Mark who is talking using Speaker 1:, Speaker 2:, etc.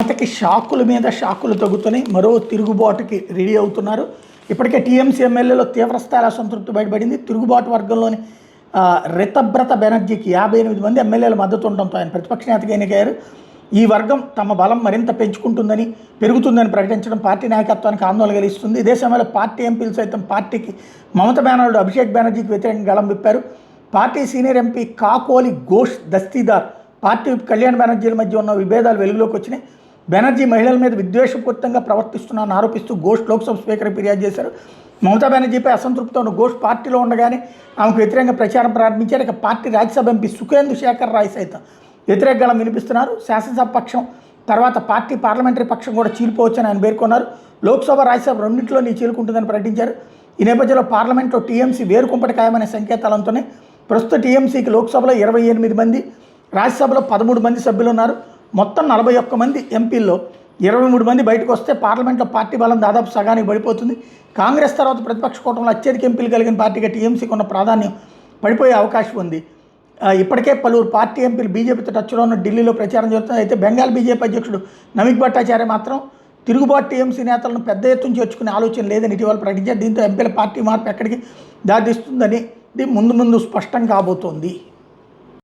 Speaker 1: అంతకి షాకుల మీద షాకులు తగ్గుతున్నాయి. మరో తిరుగుబాటుకి రెడీ అవుతున్నారు. ఇప్పటికే టీఎంసీ ఎమ్మెల్యేలో తీవ్రస్థాయిలో అసంతృప్తి బయటపడింది. తిరుగుబాటు వర్గంలోని రితబ్రత బెనర్జీకి 58 మంది ఎమ్మెల్యేల మద్దతు ఉండడంతో ఆయన ప్రతిపక్ష నేతగా ఎన్నికయ్యారు. ఈ వర్గం తమ బలం మరింత పెరుగుతుందని ప్రకటించడం పార్టీ నాయకత్వానికి ఆందోళన కలిగిస్తుంది. ఇదే సమయంలో పార్టీ ఎంపీలు సైతం పార్టీకి మమతా బెనర్జీ అభిషేక్ బెనర్జీకి వ్యతిరేకంగా గళం విప్పారు. Party senior MP Kakoli Ghosh Dastidar, party Kalyan బెనర్జీల మధ్య ఉన్న విభేదాలు వెలుగులోకి వచ్చినాయి. బెనర్జీ మహిళల మీద విద్వేషపూరితంగా ప్రవర్తిస్తున్నారని ఆరోపిస్తూ ఘోష్ లోక్సభ స్పీకర్కి ఫిర్యాదు చేశారు. మమతా బెనర్జీపై అసంతృప్తితో ఉన్న ఘోష్ పార్టీలో ఉండగానే ఆమెకు వ్యతిరేకంగా ప్రచారం ప్రారంభించారు. ఇక పార్టీ రాజ్యసభ ఎంపీ సుఖేందు శేఖర్ రాయ్ సైతం వ్యతిరేక గళం వినిపిస్తున్నారు. శాసనసభ పక్షం తర్వాత పార్టీ పార్లమెంటరీ పక్షం కూడా చీలిపోవచ్చని ఆయన పేర్కొన్నారు. లోక్సభ రాజ్యసభ రెండింటిలో చీలుకుంటుందని ప్రకటించారు. ఈ నేపథ్యంలో పార్లమెంట్లో టీఎంసీ వేరుకుంపటి ఖాయమనే సంకేతాలంతోనే ప్రస్తుత టీఎంసీకి లోక్సభలో 28 మంది, రాజ్యసభలో 13 మంది సభ్యులు ఉన్నారు. మొత్తం 41 మంది ఎంపీల్లో 23 మంది బయటకు వస్తే పార్లమెంట్లో పార్టీ బలం దాదాపు సగానికి పడిపోతుంది. కాంగ్రెస్ తర్వాత ప్రతిపక్ష కూటమిలో అత్యధిక ఎంపీలు కలిగిన పార్టీగా టీఎంసీకి ఉన్న ప్రాధాన్యం పడిపోయే అవకాశం ఉంది. ఇప్పటికే పలువురు పార్టీ ఎంపీలు బీజేపీతో టచ్లో ఉన్న ఢిల్లీలో ప్రచారం జరుగుతుంది. అయితే బెంగాల్ బీజేపీ అధ్యక్షుడు నమిక్ భట్టాచార్య మాత్రం తిరుగుబాటు టీఎంసీ నేతలను పెద్ద ఎత్తున చేర్చుకునే ఆలోచన లేదని ఇటీవల ప్రకటించారు. దీంతో ఎంపీల పార్టీ మార్పు ఎక్కడికి దారితీస్తుందని ముందు స్పష్టం కాబోతోంది.